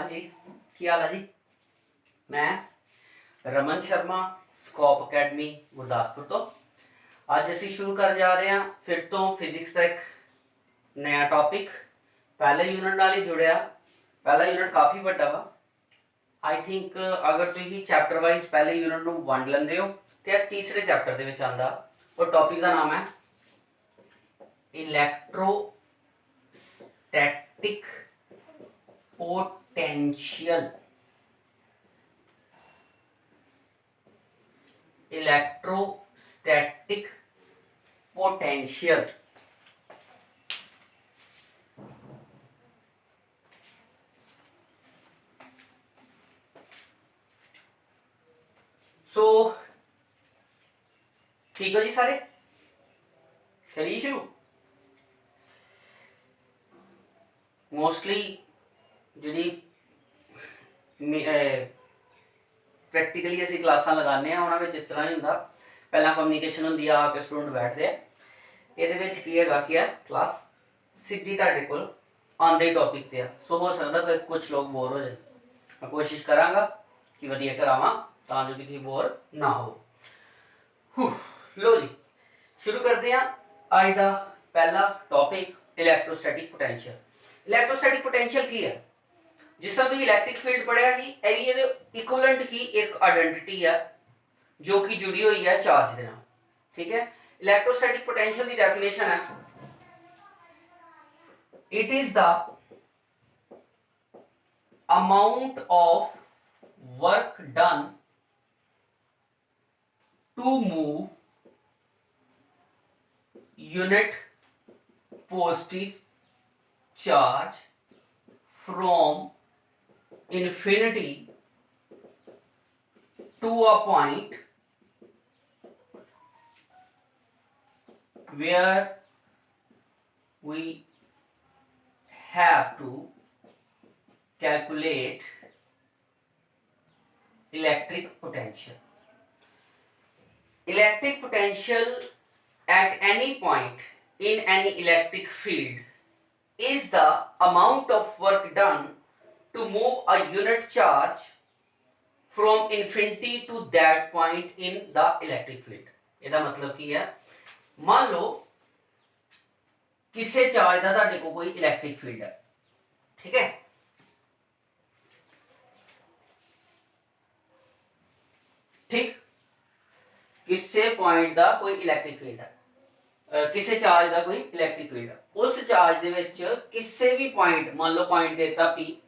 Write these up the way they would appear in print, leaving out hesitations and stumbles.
हाँ जी, की हाल है जी। मैं रमन शर्मा स्कोप अकैडमी गुरदासपुर तो अज असी शुरू कर जा रहे हैं फिर तो फिजिक्स का एक नया टॉपिक। पहले यूनिट नाल ही जुड़िया, पहला यूनिट काफ़ी बड़ा वा। आई थिंक अगर तुम चैप्टर वाइज पहले यूनिट में वंड लेंदे हो तो तीसरे चैप्टर के आता और टॉपिक का नाम है electrostatic potential. Electrostatic potential. So ठीक है जी, सारे चलिए शुरू। मोस्टली जी प्रैक्टिकली असी क्लासा लगाने उन्होंने इस तरह नहीं होंगे। पहला कम्यूनीकेशन होंगी, आके स्टूडेंट बैठते हैं, ये की है कि क्लास सीधी तुहाडे कोल आंदे ही टॉपिक ते आ। सो हो सकता कि कुछ लोग बोर हो जाए। मैं कोशिश कराँगा कि वधिया करावां तां जो कि तुसीं बोर ना हो। लो जी शुरू करते हैं। अज का पहला टॉपिक इलैक्ट्रोस्टैटिक पोटेंशियल। इलैक्ट्रोस्टैटिक पोटेंशियल की है? जिस तरह तुम इलैक्ट्रिक फील्ड पढ़िया ही ये इक्वलेंट ही एक आइडेंटिटी है जो कि जुड़ी हुई है चार्ज के नाल। ठीक है, इलैक्ट्रोस्टैटिक पोटेंशियल की डेफिनेशन है, it is the amount of work done to move unit positive charge from infinity to a point where we have to calculate electric potential. Electric potential at any point in any electric field is the amount of work done to move a unit charge from infinity to that point in the electric field. ਇਹਦਾ मतलब की है, मान लो किसी charge का तुहाडे को कोई इलैक्ट्रिक फील्ड है। ठीक है, ठीक किसी पॉइंट का कोई इलैक्ट्रिक फील्ड है, किसी चार्ज का कोई इलैक्ट्रिक फील्ड है। उस चार्ज दे विच किसी भी पॉइंट, मान लो पॉइंट देता पी,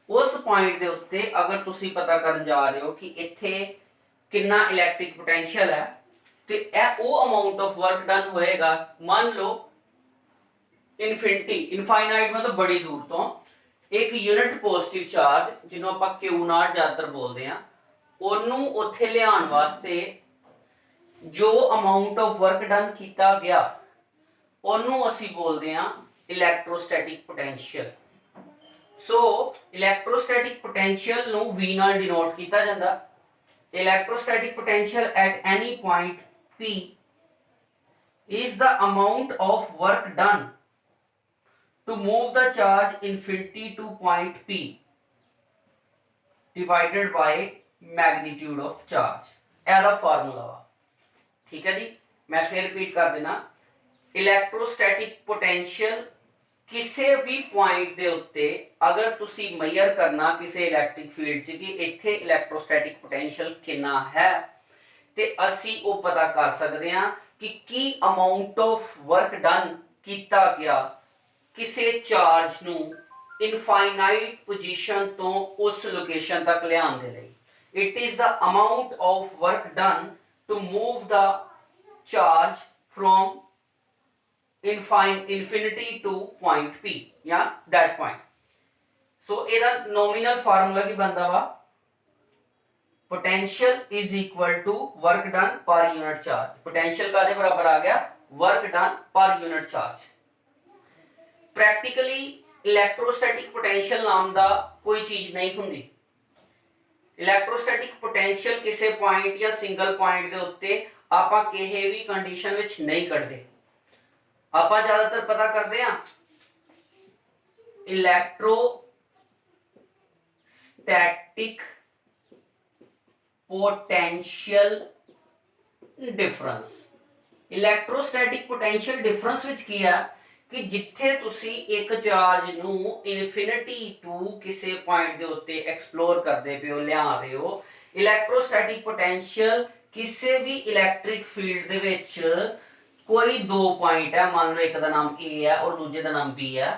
उस पॉइंट के उत्ते अगर तुसी पता करन जा रहे हो कि इत्थे कितना इलैक्ट्रिक पोटेंशियल है तो यह वो अमाउंट ऑफ वर्क डन होएगा। मान लो इनफिनिटी, इनफाइनाइट मतलब बड़ी दूर तो एक यूनिट पॉजिटिव चार्ज जिन्हों आप क्यू नॉट ज़्यादातर बोलते हैं, उन्होंने उत्थे लियाण वास्ते जो अमाउंट ऑफ वर्क डन किया गया उन्होंने असी बोलते हैं electrostatic potential. So electrostatic potential नु V नाल डिनोट किया जाता। Electrostatic potential at any point P is the amount of work done to move the charge infinity to point P divided by magnitude of charge। ऐसा formula वा। ठीक है जी, मैं फिर रिपीट कर देना। इलैक्ट्रोस्टैटिक पोटेंशियल किसी भी पॉइंट के उत्ते अगर तुसी मेजर करना किसी इलैक्ट्रिक फील्ड च कि इत्थे इलैक्ट्रोस्टैटिक पोटेंशियल कितना है ते असी वो पता कर सकते हैं कि की अमाउंट ऑफ वर्क डन किया गया किसी चार्ज नू इनफाइनाइट पोजीशन तो उस लोकेशन तक लियाण दे लई। It is the amount of work done to move the charge from infinity to point P या that point। so ਇਹਦਾ nominal formula ਕੀ ਬਣਦਾ ਵਾ, potential is equal to work done per unit charge। potential ਕਾਦੇ ਬਰਾਬਰ ਆ ਗਿਆ, work done per unit charge। practically electrostatic potential ਨਾਮ ਦਾ ਕੋਈ ਚੀਜ਼ ਨਹੀਂ ਹੁੰਦੀ। ਇਲੈਕਟ੍ਰੋਸਟੈਟਿਕ पोटेंशियल किसी पॉइंट या सिंगल पॉइंट ਦੇ ਉੱਤੇ ਆਪਾਂ ਕਿਸੇ ਵੀ ਕੰਡੀਸ਼ਨ ਵਿੱਚ ਨਹੀਂ ਕੱਢਦੇ। ਆਪਾਂ ਜ਼ਿਆਦਾतर ਪਤਾ ਕਰਦੇ ਆ electro electrostatic potential difference. Electrostatic potential difference which की है कि जिथे तुसी एक चार्ज नू इनफिनिटी टू किसी पॉइंट दे उत्ते एक्सप्लोर करते पे हो, लिया रहे हो, इलेक्ट्रोस्टैटिक पोटेंशियल किसी भी इलैक्ट्रिक फील्ड दे विच कोई दो पॉइंट है, मान लो एक का नाम ए है और दूजे का नाम बी है,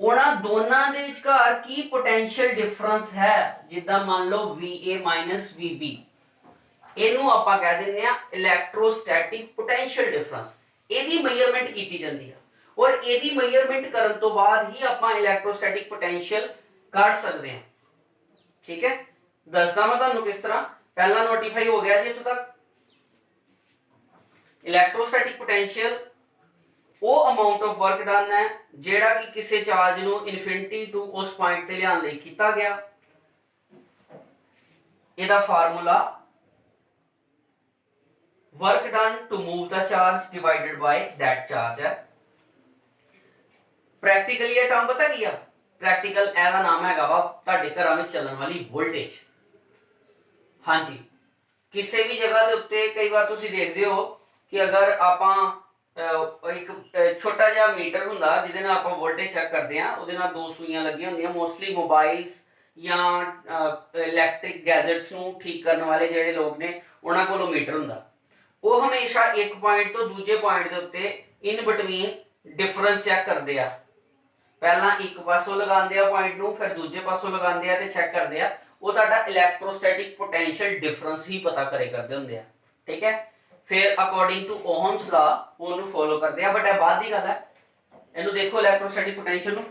उन्हां दोनों दे विचकार की पोटेंशियल डिफरेंस है, जिद्दां मान लो VA माइनस VB, ਇਹਨੂੰ ਆਪਾਂ ਕਹਿ ਦਿੰਦੇ ਆ ਇਲੈਕਟ੍ਰੋਸਟੈਟਿਕ ਪੋਟੈਂਸ਼ੀਅਲ ਡਿਫਰੈਂਸ। ਇਹਦੀ ਮੈਜ਼ਰਮੈਂਟ ਕੀਤੀ ਜਾਂਦੀ ਆ ਔਰ ਇਹਦੀ ਮੈਜ਼ਰਮੈਂਟ ਕਰਨ ਤੋਂ ਬਾਅਦ ਹੀ ਆਪਾਂ ਇਲੈਕਟ੍ਰੋਸਟੈਟਿਕ ਪੋਟੈਂਸ਼ੀਅਲ ਕੱਢ ਸਕਦੇ ਹਾਂ। ਠੀਕ ਹੈ, ਦੱਸਦਾ ਮੈਂ ਤੁਹਾਨੂੰ ਕਿਸ ਤਰ੍ਹਾਂ। ਪਹਿਲਾ ਨੋਟੀਫਾਈ ਹੋ ਗਿਆ ਜੀ ਇੱਥੋਂ ਤੱਕ। ਇਲੈਕਟ੍ਰੋਸਟੈਟਿਕ ਪੋਟੈਂਸ਼ੀਅਲ ਉਹ ਅਮਾਉਂਟ ਆਫ ਵਰਕ ਡਨ ਹੈ ਜਿਹੜਾ ਕਿ ਕਿਸੇ ਚਾਰਜ ਨੂੰ ਇਨਫਿਨਿਟੀ ਟੂ ਉਸ ਪੁਆਇੰਟ ਤੇ ਲਿਆਉਣ ਲਈ ਕੀਤਾ ਗਿਆ। ਇਹਦਾ formula work done to move the charge divided by that charge है। प्रैक्टिकली ये टर्म पता क्या, प्रैक्टिकल ਇਹਦਾ ਨਾਮ ਹੈਗਾ ਵਾ ਤੁਹਾਡੇ ਘਰਾਂ ਵਿੱਚ ਚੱਲਣ ਵਾਲੀ ਵੋਲਟੇਜ। ਹਾਂਜੀ, ਕਿਸੇ ਵੀ ਜਗ੍ਹਾ ਦੇ ਉੱਤੇ ਕਈ ਵਾਰ ਤੁਸੀਂ ਦੇਖਦੇ ਹੋ ਕਿ ਅਗਰ ਆਪਾਂ ਇੱਕ ਛੋਟਾ ਜਿਹਾ ਮੀਟਰ ਹੁੰਦਾ ਜਿਹਦੇ ਨਾਲ ਆਪਾਂ ਵੋਲਟੇਜ ਚੈੱਕ ਕਰਦੇ ਆ, ਉਹਦੇ ਨਾਲ ਦੋ ਸੂਈਆਂ ਲੱਗੀਆਂ ਹੁੰਦੀਆਂ, ਮੋਸਟਲੀ ਮੋਬਾਈਲਸ ਜਾਂ ਇਲੈਕਟ੍ਰਿਕ ਗੈਜਟਸ ਨੂੰ ਠੀਕ ਕਰਨ ਵਾਲੇ ਜਿਹੜੇ ਲੋਕ ਨੇ ਉਹਨਾਂ ਕੋਲ ਮੀਟਰ ਹੁੰਦਾ। वो हमेशा एक पॉइंट तो दूजे पॉइंट के उत्ते इन बिटवीन डिफरेंस चेक करते हैं। पहला एक पासों लगाते हैं पॉइंट नू, फिर दूजे पासों लगाते हैं ते चेक करते हैं, वो तुहाडा इलैक्ट्रोस्टैटिक पोटेंशियल डिफरेंस ही पता करे करते होंगे हैं। ठीक है, फिर अकॉर्डिंग टू ओहम्स लॉ ओनू फॉलो करते हैं, बट ये बाद की गल है। इनू देखो इलैक्ट्रोस्टैटिक पोटेंशियल नू,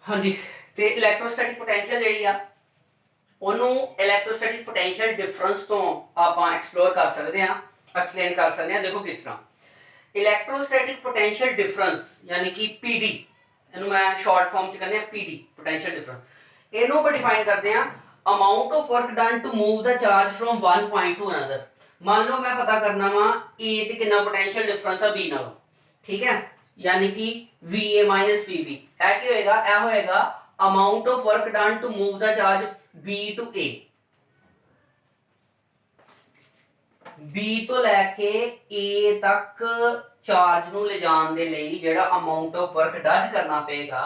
हाँ जी, तो इलैक्ट्रोस्टैटिक पोटेंशियल जी आ ਉਹਨੂੰ ਇਲੈਕਟ੍ਰੋਸਟੈਟਿਕ ਪੋਟੈਂਸ਼ੀਅਲ ਡਿਫਰੈਂਸ ਤੋਂ ਆਪਾਂ ਐਕਸਪਲੋਰ ਕਰ ਸਕਦੇ ਹਾਂ, ਐਕਸਪਲੇਨ ਕਰ ਸਕਦੇ ਹਾਂ। ਦੇਖੋ ਕਿਸ ਤਰ੍ਹਾਂ ਇਲੈਕਟ੍ਰੋਸਟੈਟਿਕ ਪੋਟੈਂਸ਼ੀਅਲ ਡਿਫਰੈਂਸ ਯਾਨੀ ਕਿ PD, ਇਹਨੂੰ ਮੈਂ ਸ਼ਾਰਟ ਫਾਰਮ ਚ ਕਹਿੰਦੇ ਆ PD ਪੋਟੈਂਸ਼ੀਅਲ ਡਿਫਰੈਂਸ। ਇਹਨੂੰ ਆਪਾਂ ਡਿਫਾਈਨ ਕਰਦੇ ਹਾਂ amount of work done to move the charge from one point to another. ਮੰਨ ਲਓ ਮੈਂ ਪਤਾ ਕਰਨਾ ਵਾ A ਤੇ ਕਿੰਨਾ ਪੋਟੈਂਸ਼ੀਅਲ ਡਿਫਰੈਂਸ ਆ B ਨਾਲ, ਠੀਕ ਹੈ, यानी कि VA माइनस VB है की होएगा, यह होएगा amount of work done to move the charge B to A। B तो लैके A तक चार्ज ਨੂੰ ਲਿਜਾਣ ਦੇ ਲਈ ਜਿਹੜਾ ਅਮਾਉਂਟ ਆਫ ਵਰਕ ਡਨ ਕਰਨਾ ਪਏਗਾ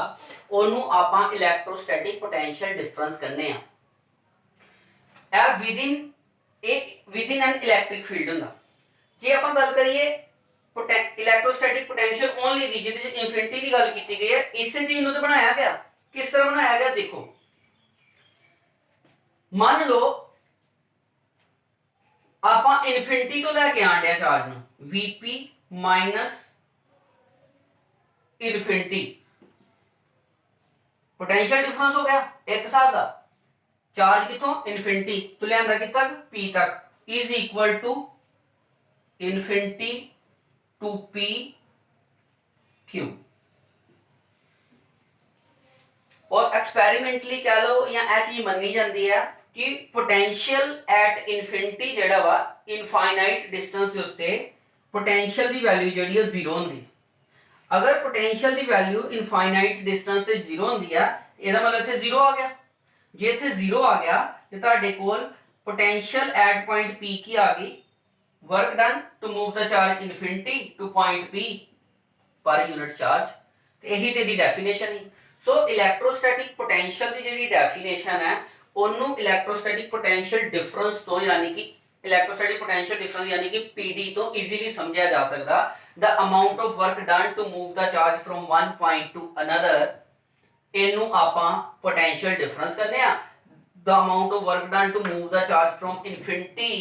ਉਹਨੂੰ ਆਪਾਂ ਇਲੈਕਟ੍ਰੋਸਟੈਟਿਕ ਪੋਟੈਂਸ਼ੀਅਲ ਡਿਫਰੈਂਸ ਕਹਿੰਦੇ ਆ। ਇਹ ਵਿਦਿਨ ਐਨ ਇਲੈਕਟ੍ਰਿਕ ਫੀਲਡ ਹੁੰਦਾ। ਜੇ ਆਪਾਂ ਗੱਲ ਕਰੀਏ इलैक्ट्रोस्टैटिक पोटेंशियल ओनली दी जिहदे च इनफिनिटी की गल की गई है, इस चीज नूं तो बनाया गया। किस तरह बनाया गया देखो, मान लो आपां इनफिनिटी तो लैके आंडे चार्ज नूं VP minus infinity, potential difference हो गया एक हिसाब का। चार्ज कितों इनफिनिटी तो लियांदा कि तक P तक is equal to infinity to P Q। और एक्सपेरिमेंटली कह लो या यह चीज मनी जाती है कि पोटेंशियल एट इनफिनिटी जेड़ा वा इनफाइनाइट डिस्टेंस के उत्ते पोटेंशियल की वैल्यू जी जीरो होंगी। अगर पोटेंशियल की वैल्यू इनफाइनाइट डिस्टेंस से जीरो होंगी है, इसका मतलब इत्थे जीरो आ गया। जे इत्थे जीरो आ गया तो तुहाडे कोल पोटेंशियल एट पॉइंट P की आ गई, work done to move the charge infinity to point P per unit charge. तो यही तेरी डेफिनेशन ही। सो इलैक्ट्रोस्टैटिक पोटेंशियल की जी डेफिनेशन है उन्होंने इलैक्ट्रोस्टैटिक पोटेंशियल डिफरेंस तो यानी कि इलैक्ट्रोस्टैटिक पोटेंशियल डिफरेंस यानी कि PD तो इजीली समझा जा सकता। The amount of work done to move the charge from one point to another, इनू आपां पोटेंशियल डिफरेंस करने आ। The amount of work done to move the charge from infinity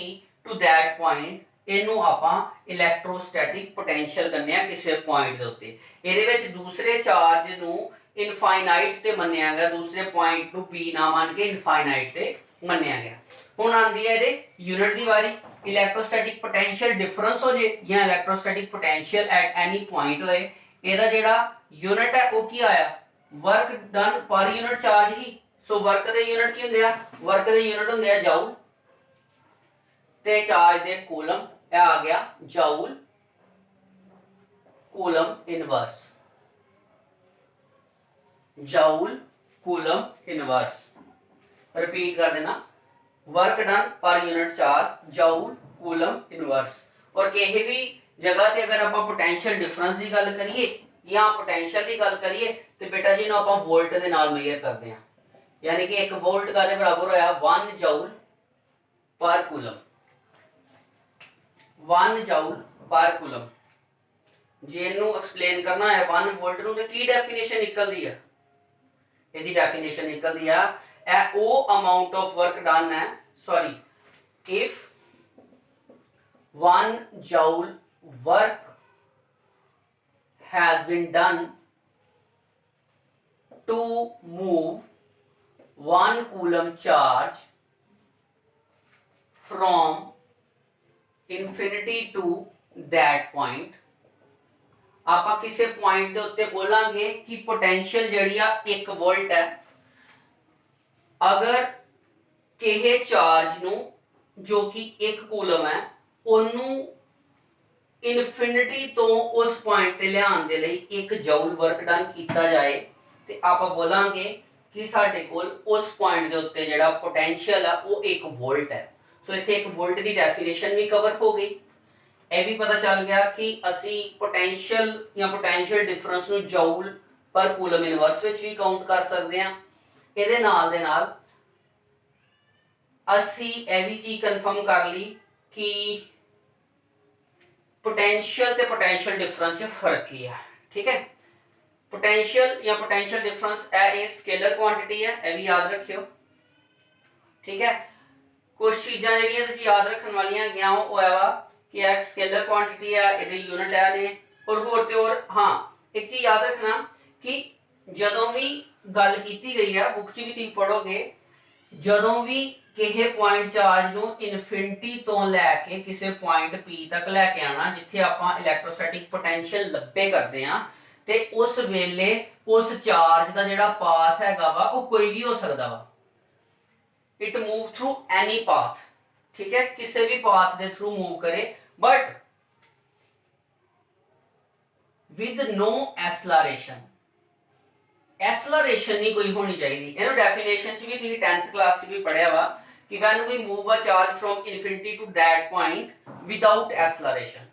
to that point, ਇਹਨੂੰ ਆਪਾਂ electrostatic potential ਕਹਿੰਦੇ ਆ ਕਿਸੇ point ਦੇ ਉੱਤੇ। ਇਹਦੇ ਵਿੱਚ ਦੂਸਰੇ ਚਾਰਜ ਨੂੰ ਇਨਫਾਈਨਾਈਟ ਤੇ ਮੰਨਿਆ ਗਿਆ, ਦੂਸਰੇ ਪੁਆਇੰਟ ਨੂੰ P ਨਾ ਮੰਨ ਕੇ ਇਨਫਾਈਨਾਈਟ ਤੇ ਮੰਨਿਆ ਗਿਆ। ਹੁਣ ਆਂਦੀ ਹੈ ਇਹਦੇ ਯੂਨਿਟ ਦੀ ਵਾਰੀ। ਇਲੈਕਟ੍ਰੋਸਟੈਟਿਕ ਪੋਟੈਂਸ਼ੀਅਲ ਡਿਫਰੈਂਸ ਹੋ ਜੇ ਜਾਂ electrostatic potential at any point ਹੋਏ, ਇਹਦਾ ਜਿਹੜਾ ਯੂਨਿਟ ਹੈ ਉਹ ਕੀ ਆਇਆ, ਵਰਕ ਡਨ ਪਰ ਯੂਨਿਟ ਚਾਰਜ ਹੀ। ਸੋ ਵਰਕ ਦੇ ਯੂਨਿਟ ਕੀ ਹੁੰਦੇ ਆ, ਵਰਕ ਦੇ ਯੂਨਿਟ ਹੁੰਦੇ ਆ ਜਾਊਲ ਤੇ ਚਾਰਜ ਦੇ ਕੂਲਮ। यह आ गया joule coulomb inverse, joule coulomb inverse. Repeat कर देना, वर्क डन पर unit charge joule coulomb inverse. और किसी भी जगह ते अगर आप पोटेंशियल डिफरेंस की गल करिए या पोटेंशियल की गल करिए तो बेटा जी ना आप वोल्ट के नाल मेजर करते हैं, यानी कि एक वोल्ट का बराबर होया 1 joule per coulomb, 1 joule per coulomb. जे नू एक्सप्लेन करना है 1 वोल्ट नू तो की डेफिनेशन निकलती है, यदि डेफिनेशन निकलती है ए ओ अमाउंट ऑफ वर्क डन है, sorry if 1 joule work has been done to move 1 coulomb charge from infinity to that point। आप किसी पॉइंट के उत्ते बोलांगे कि पोटेंशियल जड़ी आ 1 वोल्ट है, अगर किसी चार्ज नु जो कि 1 कूलम है ओनू इनफिनिटी तो उस पॉइंट ते लियान दे लई 1 जूल वर्क डन किया जाए तो आप बोलांगे कि साडे कोल उस पॉइंट के उत्ते जिहड़ा पोटेंशियल है वो 1 वोल्ट है। सो इत्थे 1 वोल्ट की डेफिनेशन भी कवर हो गई। यह भी पता चल गया कि असी पोटेंशियल या पोटेंशियल डिफरेंस नू जूल पर कूलम इनवर्स विच भी काउंट कर सकते हैं। इहदे नाल दे नाल असी यह भी चीज कन्फर्म कर ली कि पोटेंशियल ते पोटेंशियल डिफरेंस में फर्क ही है। ठीक है, पोटेंशियल या potential difference a scalar quantity है, यह भी याद रखियो। ठीक है, कुछ चीज़ां जिहड़ियां तुसीं याद रखने वालियां गया वो है वा कि एक स्केलर क्वांटिटी है, इहदे यूनिट है ने और होर ते होर। हाँ, एक चीज याद रखना कि जदों भी गल की गई है बुक च भी तुसीं पढ़ोगे, जदों भी किसी पॉइंट चार्ज नू इनफिनिटी तो लैके किसी पॉइंट पी तक लैके आना जिथे आप इलैक्ट्रोस्टैटिक पोटेंशियल लब्बे करते हैं ते उस वेले उस चार्ज का जिहड़ा पाथ हैगा वा वो कोई भी हो सकता वा, it move through any path. ठीक है, किसी भी पाथ के थ्रू मूव करे but with no acceleration, acceleration नहीं कोई होनी चाहिए। इन्हों डेफिनेशन च भी तुसीं 10th क्लास भी पढ़िया वा कि when we move a charge from infinity to that point without acceleration,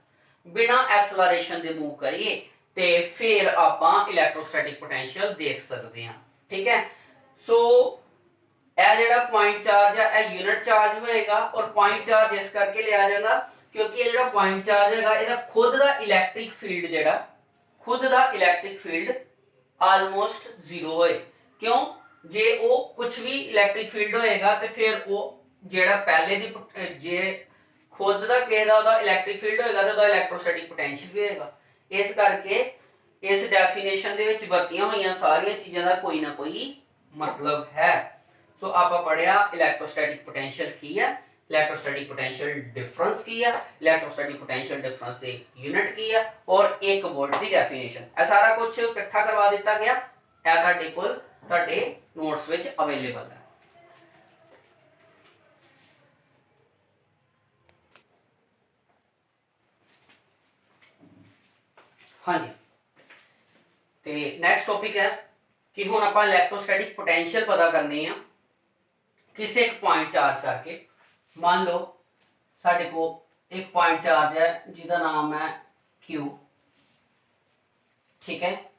बिना एसलरेशन दे मूव करिए ते फिर आप इलैक्ट्रोस्टैटिक पोटेंशियल देख सकते हैं। ठीक है, सो यह जिहड़ा पॉइंट चार्ज है यह यूनिट चार्ज होएगा और पॉइंट चार्ज इस करके लिया जाता क्योंकि यह जिहड़ा पॉइंट चार्ज हैगा इहदा खुद दा इलैक्ट्रिक फील्ड जिहड़ा खुद दा इलैक्ट्रिक फील्ड ऑलमोस्ट जीरो होए। क्यों, जे वो कुछ भी इलैक्ट्रिक फील्ड होएगा तो फिर वो जेड़ा पहले दी जे खुद दा किसी दा ओदा इलैक्ट्रिक फील्ड होएगा तो ओदा इलैक्ट्रोस्टैटिक पोटेंशियल भी होएगा। इस करके इस डेफिनेशन दे विच वरतियां होईयां सारियां चीज़ां दा कोई ना कोई मतलब है। सो आप पढ़िया इलैक्ट्रोस्टैटिक पोटेंशियल की है, इलैक्ट्रोस्टैटिक पोटेंशियल डिफरेंस की है, इलैक्ट्रोस्टैटिक पोटेंशियल डिफरेंस दे यूनिट की है और 1 वोल्ट की डेफिनेशन। यह सारा कुछ इकट्ठा करवा दिता गया, यह तुहाडे कोल तुहाडे नोट्स विच अवेलेबल है। हाँ जी, तो नैक्सट टॉपिक है कि हुण आपां इलैक्ट्रोस्टैटिक पोटेंशियल पता करनी है किसी एक पॉइंट चार्ज करके। मान लो साढ़े को एक पॉइंट चार्ज है जिसका नाम है Q। ठीक है,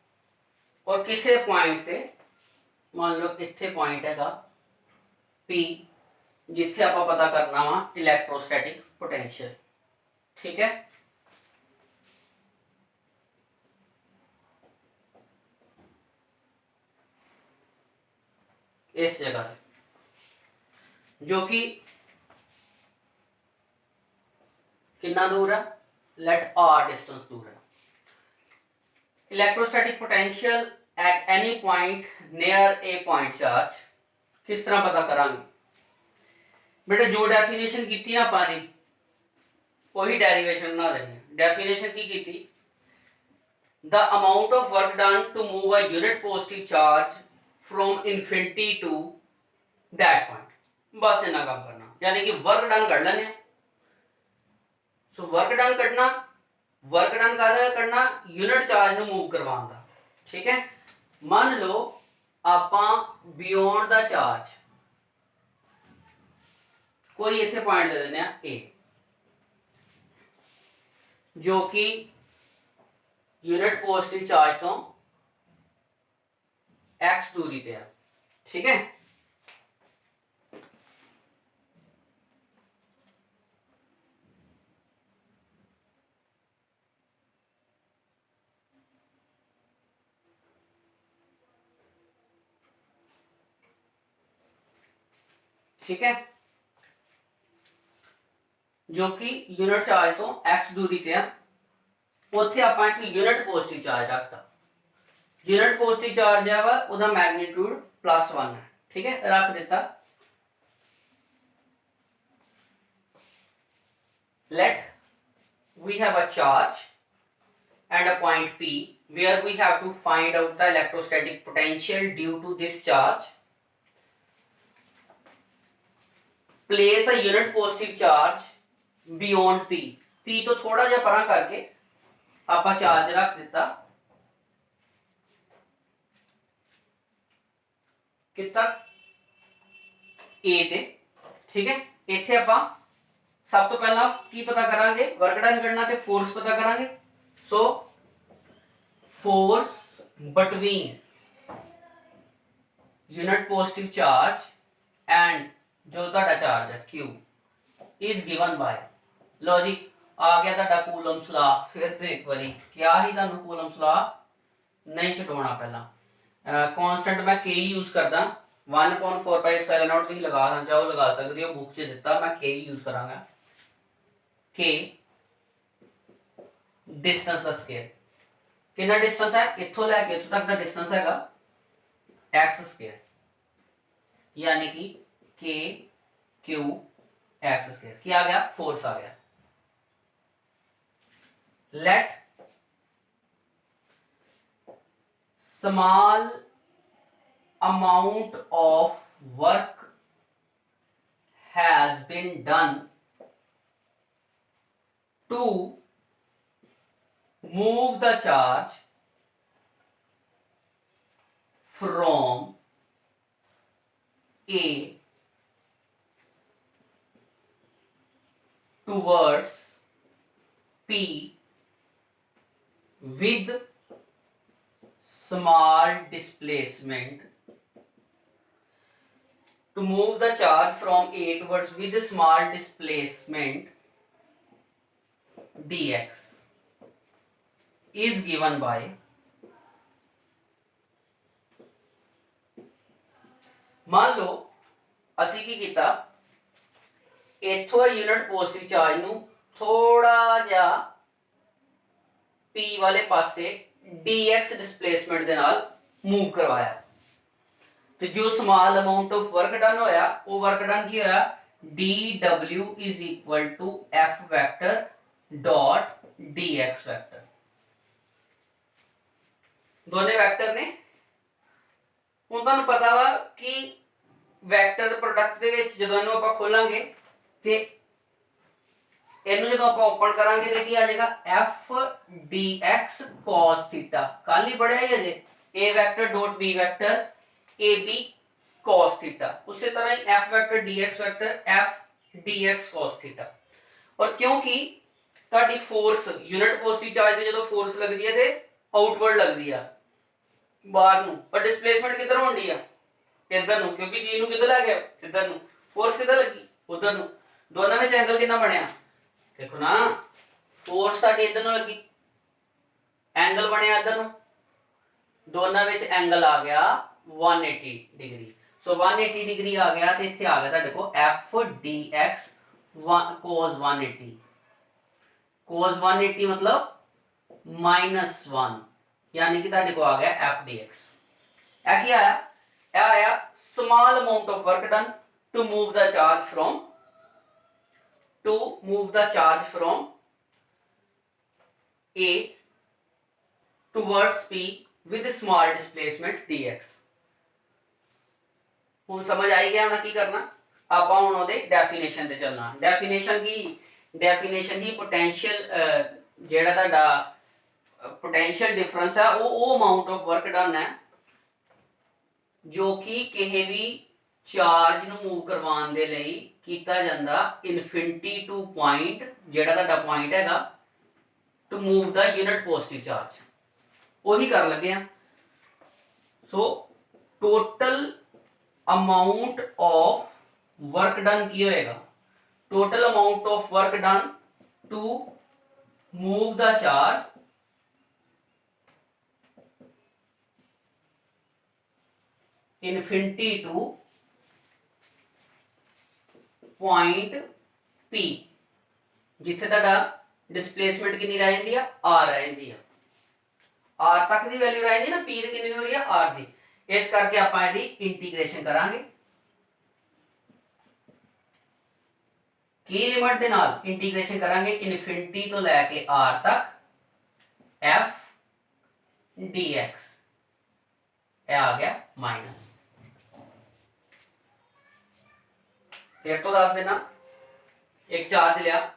और किसी पॉइंट पे मान लो इत्थे पॉइंट हैगा P जिथे आप पता करना वा इलैक्ट्रोस्टैटिक पोटेंशियल। ठीक है, इस जगह जो कि कितना दूर है, लेट r डिस्टेंस दूर है। Electrostatic potential at any point near a point charge किस तरह पता करांगे बेटा, जो डेफिनेशन की थी आपां दी वही डेरिवेशन बना लेनी है। डेफिनेशन की थी, the amount of work done to move a unit positive charge from infinity to that point. बस इतना काम करना, यानी कि वर्क डन कर लेने। सो वर्क डन करना, वर्क डन करना यूनिट चार्ज ਨੂੰ मूव करवाਉਣ ਦਾ। ठीक है, मान लो ਆਪਾਂ बियॉन्ड द चार्ज कोई इतने पॉइंट दे देने ए जो कि यूनिट पॉजिटिव चार्ज तो एक्स दूरी पे है। ठीक है, ठीक है, जो कि यूनिट चार्ज तो एक्स दूरी पे है, उत्थे आपां एक यूनिट पॉजिटिव चार्ज रखता। यूनिट पॉजिटिव चार्ज है वा उहदा मैग्नीट्यूड +1 है। ठीक है, रख दिता। Let we have a charge and a point P where we have to find out the electrostatic potential due to this charge. Place a unit positive charge beyond P. P तो थोड़ा जा परा करके आपा चार्ज रख दिता कितना A ते। ठीक है, इत्थे आपा सब तो पहला की पता करांगे, वर्क डन करना ते फोर्स पता करांगे। So force between unit positive charge and जो ਤੁਹਾਡਾ चार्ज है Q इज गिवन बाय, लो जी आ गया ਤੁਹਾਡਾ कूलम्स लॉ। फिर तो एक बारी क्या ही ਤੁਹਾਨੂੰ कूलम्स लॉ नहीं छुड़वाना, पहला कांस्टेंट मैं K यूज करदा 1/4πε0 ਤੁਸੀਂ लगा जाओ लगा सकते हो, बुक च दिता मैं K यूज करांगा। K डिस्टेंस का स्केयर कितना डिस्टेंस है इत्थों लैके इत्थों तक का डिस्टेंस हैगा x स्केयर, यानी कि K Q x स्केयर क्या आ गया, फोर्स आ गया। Let small amount of work has been done to move the charge from A towards P with small displacement. To move the charge from A towards with small displacement dx is given by मान लो असी की किया इथों unit positive charge नू थोड़ा जा P वाले पासे dx displacement दे नाल मूव करवाया, तो जो small amount of work done होया वो वर्क डन की होया dw is equal to f vector dot dx vector. दोनों वेक्टर ने ਹੁਣ ਤੁਹਾਨੂੰ ਪਤਾ ਵਾ कि वेक्टर ਦੇ प्रोडक्ट ਦੇ ਵਿੱਚ ਜਦੋਂ ਇਹਨੂੰ ਆਪਾਂ ਖੋਲਾਂਗੇ ਤੇ ਇਹਨੂੰ ਜਦੋਂ ਆਪਾਂ ਓਪਨ ਕਰਾਂਗੇ ਤੇ ਕੀ ਆ ਜਾਏਗਾ f dx cos थीटा। ਕੱਲ ਹੀ ਪੜਿਆ ਹੀ ਅਜੇ a vector dot b vector ab cos theta, उसी तरह ही f vector dx vector f dx cos theta. और क्योंकि ਤੁਹਾਡੀ फोर्स यूनिट पॉजिटिव चार्ज ਤੇ ਜਦੋਂ फोर्स ਲੱਗਦੀ ਹੈ ਤੇ आउटवर्ड लगदी है बाहर ਨੂੰ, पर डिस्प्लेसमेंट किधर होंदी है इधर ਨੂੰ, क्योंकि चीज ਨੂੰ किधर ला गया इधर ਨੂੰ, फोर्स किधर लगी उधर ਨੂੰ। दोनों में एंगल कितना बनया देखो ना, फोर्स साडी इधर ਨੂੰ लगी, एंगल बनया इधर ਨੂੰ, दोनों में एंगल आ गया 180 डिग्री। सो 180 डिग्री आ गया तो इत्थे आ गया ਤੁਹਾਡੇ ਕੋਲ f dx cos 180। cos 180 मतलब -1, यानी कि ਤੁਹਾਡੇ को आ गया f dx। ਇਹ ਕੀ ਆਇਆ, ਇਹ ਆਇਆ small amount of work done to move the charge from A towards P with small displacement dx। ਹੁਣ ਸਮਝ ਆਈ ਗਿਆ ਹੁਣ ਕੀ ਕਰਨਾ ਆਪਾਂ, ਹੁਣ ਉਹਦੇ ਡੈਫੀਨੇਸ਼ਨ ਤੇ ਚੱਲਣਾ। ਡੈਫੀਨੇਸ਼ਨ ਕੀ ਡੈਫੀਨੇਸ਼ਨ ਦੀ ਪੋਟੈਂਸ਼ੀਅਲ ਜਿਹੜਾ ਤੁਹਾਡਾ ਪੋਟੈਂਸ਼ੀਅਲ ਡਿਫਰੈਂਸ ਹੈ ਉਹ ਅਮਾਊਂਟ ਆਫ ਵਰਕ ਡਨ ਹੈ ਜੋ ਕਿ ਕਿਸੇ ਵੀ ਚਾਰਜ ਨੂੰ ਮੂਵ ਕਰਵਾਉਣ ਦੇ ਲਈ ਕੀਤਾ ਜਾਂਦਾ ਇਨਫਿਨਿਟੀ ਟੂ ਪੁਆਇੰਟ, ਜਿਹੜਾ ਤੁਹਾਡਾ ਪੁਆਇੰਟ ਹੈਗਾ, to move the unit positive charge, ਉਹੀ ਕਰ ਲੱਗੇ ਆ। So total amount of work done ਕੀ ਹੋਏਗਾ, total amount of work done to move the charge infinity to point P, ਜਿੱਥੇ ਤੁਹਾਡਾ ਡਿਸਪਲੇਸਮੈਂਟ ਕਿੰਨੀ ਰਹਿ ਜਾਂਦੀ ਆ, r ਰਹਿ ਜਾਂਦੀ ਆ, r ਤੱਕ ਦੀ ਵੈਲਿਊ ਰਹਿ ਜਾਂਦੀ ਨਾ, P ਦੀ ਕਿੰਨੀ ਹੋ ਰਹੀ ਆ, r ਦੀ। ਇਸ ਕਰਕੇ ਆਪਾਂ ਇਹਦੀ ਇੰਟੀਗ੍ਰੇਸ਼ਨ ਕਰਾਂਗੇ। ਕੀ ਲਿਮਟ ਦੇ ਨਾਲ ਇੰਟੀਗ੍ਰੇਸ਼ਨ ਕਰਾਂਗੇ, ਇਨਫਿਨਿਟੀ ਤੋਂ ਲੈ ਕੇ r ਤੱਕ f dx, ਇਹ ਆ ਗਿਆ ਮਾਈਨਸ। ਫਿਰ ਤੋਂ ਦੱਸ ਦੇਣਾ, ਇੱਕ ਚਾਰਜ ਲਿਆ,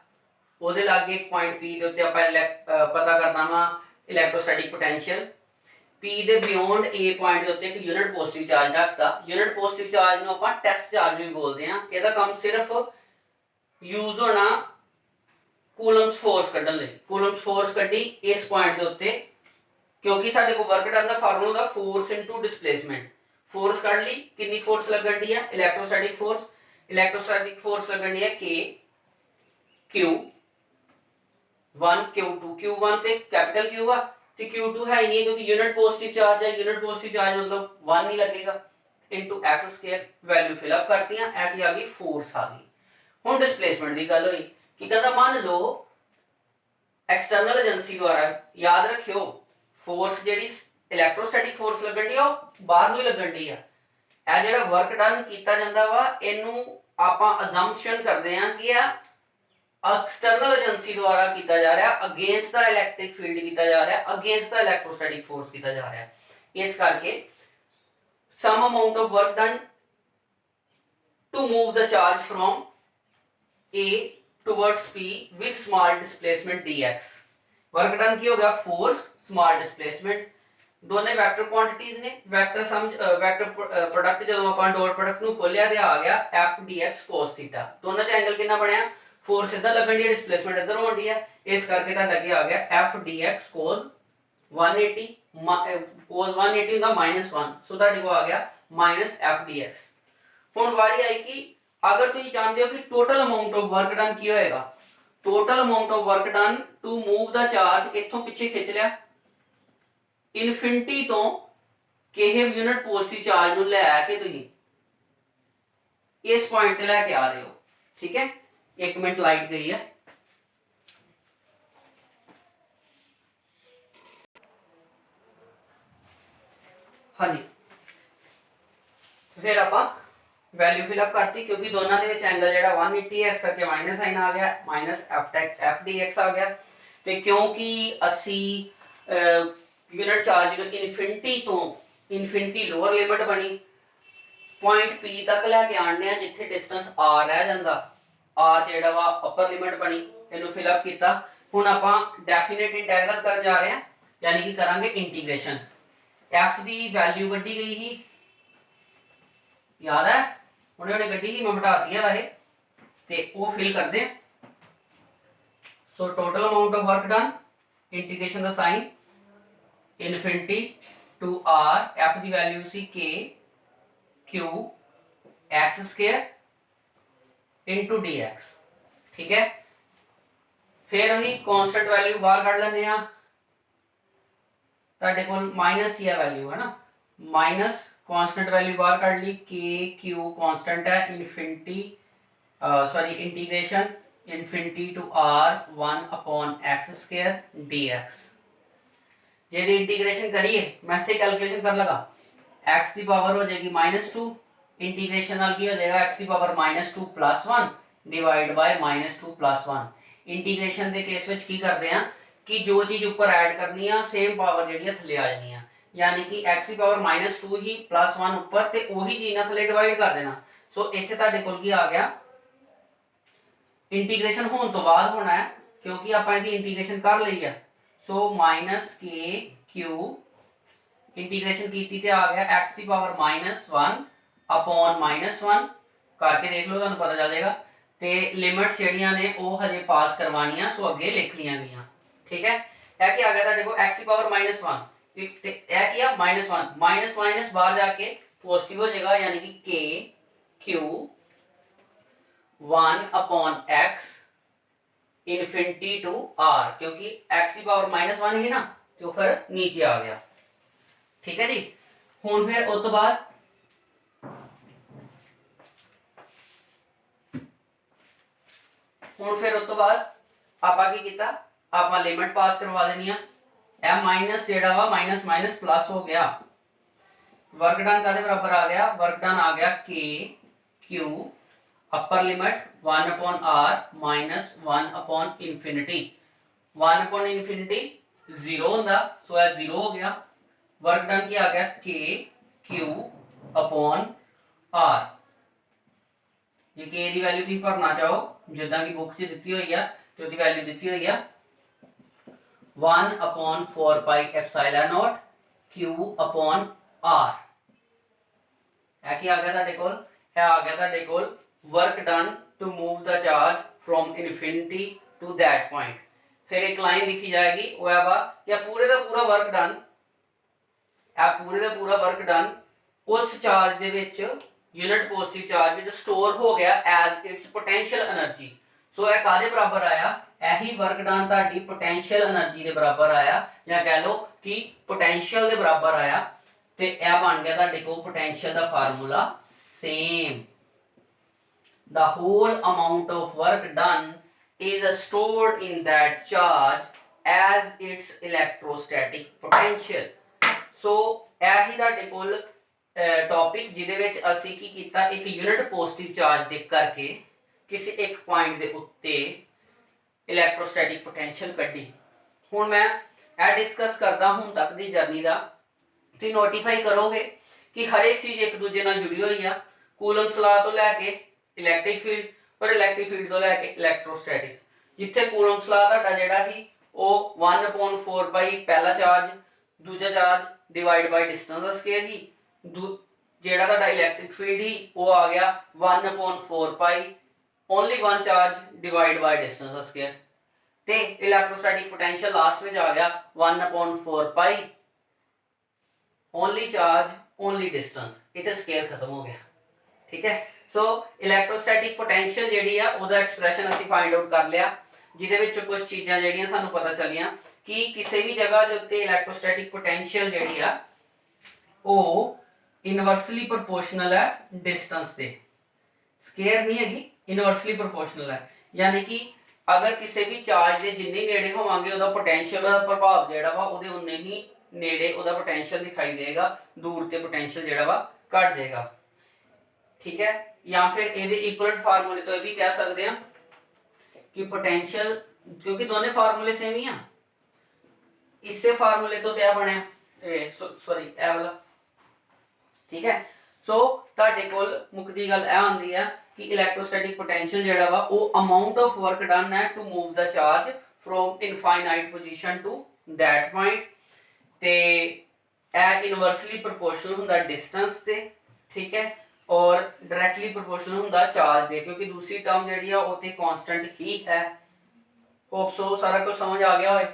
ਉਹਦੇ ਲਾਗੇ ਇੱਕ ਪੁਆਇੰਟ P ਦੇ ਉੱਤੇ ਆਪਾਂ ਪਤਾ ਕਰਨਾ ਵਾ ਇਲੈਕਟ੍ਰੋਸਟੈਟਿਕ ਪੋਟੈਂਸ਼ੀਅਲ। P ਦੇ ਬਿਯੋਂਡ A ਪੁਆਇੰਟ ਦੇ ਉੱਤੇ ਇੱਕ ਯੂਨਿਟ ਪੋਜ਼ਿਟਿਵ ਚਾਰਜ ਰੱਖਤਾ। ਯੂਨਿਟ ਪੋਜ਼ਿਟਿਵ ਚਾਰਜ ਨੂੰ ਆਪਾਂ ਟੈਸਟ ਚਾਰਜ ਵੀ ਬੋਲਦੇ ਆ। ਇਹਦਾ ਕੰਮ ਸਿਰਫ ਯੂਜ਼ ਹੋਣਾ ਕੂਲਮਸ ਫੋਰਸ ਕੱਢਣ ਲਈ। ਕੂਲਮਸ ਫੋਰਸ ਕੱਢੀ ਇਸ ਪੁਆਇੰਟ ਦੇ ਉੱਤੇ, ਕਿਉਂਕਿ ਸਾਡੇ ਕੋਲ ਵਰਕ ਡਨ ਦਾ ਫਾਰਮੂਲਾ ਦਾ ਫੋਰਸ ਇਨਟੂ ਡਿਸਪਲੇਸਮੈਂਟ। ਫੋਰਸ ਕੱਢ ਲਈ, ਕਿੰਨੀ ਫੋਰਸ ਲੱਗਣ ਦੀ ਆ, ਇਲੈਕਟ੍ਰੋਸਟੈਟਿਕ ਫੋਰਸ। ਇਲੈਕਟ੍ਰੋਸਟੈਟਿਕ ਫੋਰਸ ਲੱਗਣ ਦੀ ਹੈ K Q1 Q2, Q1 ਤੇ ਕੈਪੀਟਲ Q ਆ ਤੇ Q2 ਹੈ ਨਹੀਂ ਕਿਉਂਕਿ ਯੂਨਿਟ ਪੋਜ਼ਿਟਿਵ ਚਾਰਜ ਹੈ। ਯੂਨਿਟ ਪੋਜ਼ਿਟਿਵ ਚਾਰਜ ਮਤਲਬ 1 ਨਹੀਂ ਲੱਗੇਗਾ, into x square. Value fill up ਕਰਤੀਆਂ, ਇਹ ਕੀ ਆ ਗਈ, ਫੋਰਸ ਆ ਗਈ। ਹੁਣ ਡਿਸਪਲੇਸਮੈਂਟ ਦੀ ਗੱਲ ਹੋਈ ਕਿ ਕਹਿੰਦਾ ਮੰਨ ਲਓ ਐਕਸਟਰਨਲ ਏਜੰਸੀ ਦੁਆਰਾ, ਯਾਦ ਰੱਖਿਓ ਫੋਰਸ ਜਿਹੜੀ ਇਲੈਕਟ੍ਰੋਸਟੈਟਿਕ ਫੋਰਸ ਲੱਗਣ ਦੀ ਆ ਉਹ ਬਾਹਰ ਨੂੰ ਹੀ ਲੱਗਣ ਦੀ ਆ। ਇਹ ਜਿਹੜਾ ਵਰਕ ਡਨ ਕੀਤਾ ਜਾਂਦਾ ਵਾ ਇਹਨੂੰ ਆਪਾਂ ਅਜ਼ੰਪਸ਼ਨ ਕਰਦੇ ਆ ਕਿ ਇਹ ਐਕਸਟਰਨਲ ਏਜੰਸੀ ਦੁਆਰਾ ਕੀਤਾ ਜਾ ਰਿਹਾ, ਅਗੇਂਸਟ ਦਾ ਇਲੈਕਟ੍ਰਿਕ ਫੀਲਡ ਕੀਤਾ ਜਾ ਰਿਹਾ, ਅਗੇਂਸਟ ਦਾ ਇਲੈਕਟ੍ਰੋਸਟੈਟਿਕ ਫੋਰਸ ਕੀਤਾ ਜਾ ਰਿਹਾ। ਇਸ ਕਰਕੇ some amount of work done to move the charge from A towards P with small displacement dx। Work done ਕੀ ਹੋ ਗਿਆ, ਫੋਰਸ ਸਮਾਲ ਡਿਸਪਲੇਸਮੈਂਟ। ਦੋਨੇ ਵੈਕਟਰ ਕੁਆਂਟੀਟੀਜ਼ ਨੇ। ਵੈਕਟਰ ਸਮਝ ਵੈਕਟਰ ਪ੍ਰੋਡਕਟ ਜਦੋਂ ਆਪਾਂ ਡਾਟ ਪ੍ਰੋਡਕਟ ਨੂੰ ਖੋਲਿਆ ਤੇ ਆ ਗਿਆ f dx cos θ। ਦੋਨਾਂ ਚ ਐਂਗਲ ਕਿੰਨਾ ਬਣਿਆ, ਫੋਰਸ ਇੱਧਰ ਲੱਗਣ ਦੀ ਹੈ, ਡਿਸਪਲੇਸਮੈਂਟ ਇੱਧਰ ਹੋਣ ਦੀ ਹੈ। ਇਸ ਕਰਕੇ ਤੁਹਾਡਾ ਕੀ ਆ ਗਿਆ, f dx cos 180, cos 180 ਹੁੰਦਾ -1, ਸੋ ਤੁਹਾਡੇ ਕੋਲ ਆ ਗਿਆ -f dx। ਹੁਣ ਵਾਰੀ ਆਈ ਕਿ ਅਗਰ ਤੁਸੀਂ ਚਾਹੁੰਦੇ ਹੋ ਕਿ total amount of work done ਕੀ ਹੋਏਗਾ, total amount of work done to move the charge, ਇੱਥੋਂ ਪਿੱਛੇ ਖਿੱਚ ਲਿਆ, ਇਨਫਿਨਿਟੀ ਤੋਂ ਕਿਸੇ ਯੂਨਿਟ ਪੋਜ਼ਿਟਿਵ ਚਾਰਜ ਨੂੰ ਲੈ ਕੇ ਤੁਸੀਂ ਇਸ ਪੁਆਇੰਟ ਤੇ ਲੈ ਕੇ ਆ ਰਹੇ ਹੋ। ਠੀਕ ਹੈ, 1 ਮਿੰਟ ਲਾਈਟ ਗਈ ਹੈ। ਹਾਂਜੀ, ਫਿਰ ਆਪਾਂ वैल्यू फिल अप करती क्योंकि दोनों के एंगल जो 180 है, इस करके माइनस साइन आ गया, -f dx आ गया। तो क्योंकि असी यूनिट चार्ज इनफिनिटी तो इनफिनिटी लोअर लिमिट बनी, पॉइंट P तक लैके आने जिथे डिस्टेंस r रह जाता, r जो वा अपर लिमिट बनी, इनू फिल अप किया। हुण आपां डेफिनेट इंटैग्रल कर जा रहे हैं, यानी कि करांगे इंटीग्रेशन। f की वैल्यू कड्ढी गई ही, याद है, उन्होंने गड्डी ही मैं बढ़ाती है वैसे, तो वो फिल कर दें। So total amount of work done, integration का sign infinity to r, f की वैल्यू सी k q x square into dx। ठीक है, फिर वही कांस्टेंट वैल्यू बाहर कढ़ लेने आ, तुहाडे कोल माइनस ही वैल्यू है ना, माइनस कांस्टेंट वैल्यू बाहर कढ़ ली, के क्यू कांस्टेंट है, infinity sorry integration infinity to r1/x square dx। यदि इंटीग्रेशन करिए मैं इतने कैलकुलेशन कर लगा, x की पावर हो जाएगी -2, इंटीग्रेशन नाल की हो जाएगा x की पावर -2 + 1 डिवाइड बाय -2 + 1। इंटीग्रेशन के केस में की करते हैं कि जो चीज़ ऊपर ऐड करनी है सेम पावर जी थले आ जानी है, यानी कि x की पावर -2 ही +1 ऊपर ते वही चीज़ ना थले डिवाइड कर देना। सो इत्थे तुहाडे कोल की आ गया इंटीग्रेशन होने तो बाद होना है क्योंकि आप इंटीग्रेशन कर ली है। सो माइनस के क्यू इंटीग्रेशन की आ गया x की पावर -1 अपॉन -1 करके देख लो, तुहानू पता चल जाएगा। तो लिमिट्स जड़ियां ने वो हजे पास करवानिया, सो अगे लिख लिया गई। ठीक है, यह क्या आ गया देखो x की पावर -1 किया -1 माइनस माइनस बाहर जाके पॉजिटिव हो जाएगा, यानी कि K Q 1 upon x infinity to r, क्योंकि x की पावर -1 है ना, तो फिर नीचे आ गया। ठीक है जी, हुण फिर उस तो बाद आपां की कीता, आपां लिमिट पास करवा देनी है। यह माइनस जेड़ा वा माइनस माइनस प्लस हो गया, वर्क डन का बराबर आ गया, वर्क डन आ गया के Q upper limit 1 upon r minus 1 upon infinity 1 upon infinity 0 होंदा, सो यह 0 हो गया। वर्क डन की आ गया के क्यू अपॉन r, ये के दी वैल्यू तुसीं भरना चाहो जिद्दां की बुक च दित्ती हुई है, तो उसकी वैल्यू दित्ती हुई है 1 upon 4 pi epsilon not Q upon r। है कि आ गया तुहाडे कोल, है आ गया तुहाडे कोल work done to move the charge from infinity to that point. फिर एक लाइन लिखी जाएगी, वो है वा कि पूरे का पूरा वर्क डन, पूरे का पूरा वर्क डन उस charge they which unit positive charge which store हो गया एज इट्स पोटेंशियल एनर्जी। सो यह कादे बराबर आया, यही वर्क डन ताड़ी पोटेंशियल एनर्जी के बराबर आया, या कह लो कि पोटेंशियल के बराबर आया। तो यह बन गया तुहाडे कोल पोटेंशियल का formula same, the whole amount of work done is stored in that charge as its electrostatic potential। So यही तुहाडे कोल टॉपिक जिहदे विच असीं की कीता, एक यूनिट पॉजिटिव चार्ज दे करके किसी एक पॉइंट दे उत्ते इलैक्ट्रोस्टैटिक पोटेंशियल कड्ढी। हुण मैं यह डिस्कस करदा हुण तक दी जर्नी दा, तुसीं नोटिफाई करोगे कि हर एक चीज़ एक दूजे नाल जुड़ी हुई आ। कूलम्स लॉ तो लैके इलैक्ट्रिक फील्ड, और इलैक्ट्रिक फील्ड तो लैके इलैक्ट्रोस्टैटिक, जिथे कूलम्स लॉ तुहाडा जिहड़ा ही वो 1/4 पाई पहला चार्ज, दूजा चार्ज डिवाइड बाय डिस्टेंस का स्केयर ही, जेड़ा तुहाडा इलैक्ट्रिक फील्ड ही वो आ गया 1/4 pi only one charge divide by distance का स्केयर। ते इलैक्ट्रोस्टैटिक पोटेंशियल लास्ट में आ गया 1/4 pi only charge only distance, इतने स्केयर खत्म हो गया। ठीक है, सो इलैक्ट्रोस्टैटिक पोटेंशियल जिहड़ी आ ओहदा एक्सप्रैशन असीं फाइंड आउट कर लिया, जिहदे विच कुछ चीज़ां जिहड़ियां सानूं पता चलियां कि किसी भी जगह के उत्ते इलैक्ट्रोस्टैटिक पोटेंशियल जिहड़ी आ वो इनवर्सली प्रोपोर्शनल है डिस्टेंस से, स्केयर नहीं हैगी, इनवर्सली प्रोपोर्शनल है। यानी कि अगर किसी भी चार्ज के जिन्ने नेड़े होवांगे उहदा पोटेंशियल का प्रभाव जिहड़ा वा उहदे उन्ने ही नेड़े उहदा पोटेंशियल दिखाई देगा, दूर ते पोटेंशियल जिहड़ा वा घट जाएगा। ठीक है, या फिर ये इक्वलेंट फार्मूले तो भी कह सकते हैं कि पोटेंशियल, क्योंकि दोनों फार्मूले सेम ही आ, इससे फार्मूले तो क्या बनया सॉरी ए वाला। ठीक है, सो तुहाडे कोल मुकदी गल ए आंदी है कि इलैक्ट्रोस्टैटिक पोटेंशियल जिहड़ा वा वो अमाउंट ऑफ वर्क डन है to move the charge from infinite position to that point, ते ए इनवर्सली प्रोपोर्शनल हुंदा डिस्टेंस ते। ठीक है, और डायरेक्टली प्रोपोर्शनल हुंदा चार्ज दे, क्योंकि दूसरी टर्म जिहड़ी आ ओते कांस्टेंट ही है। होप सो सारा कुछ समझ आ गया होए।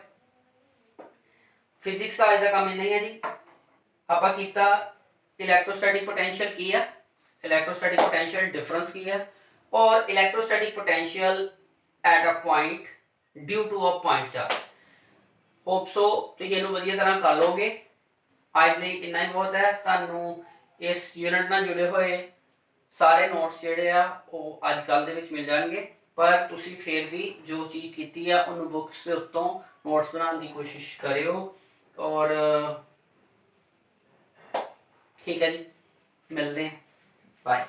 फिजिक्स का अज का काम इन्ना ही है जी। आपां कीता इलैक्ट्रोस्टैटिक पोटेंशियल की है, इलैक्ट्रोस्टैटिक पोटेंशियल डिफरेंस की है, और electrostatic potential at a point due to a point charge. Hope so तुसीं इहनूं वधिया तरह कर लोगे। अज लई इन्ना ही बहुत है। तुहानूं इस यूनिट नाल जुड़े हुए सारे नोट्स जिहड़े आ वो अजकल दे विच मिल जाणगे, पर तुसीं फिर भी जो चीज़ कीती आ उन्होंने बुक्स के उत्तों नोट्स बनाने की कोशिश करियो। और ठीक है जी, मिलते हैं, बाय।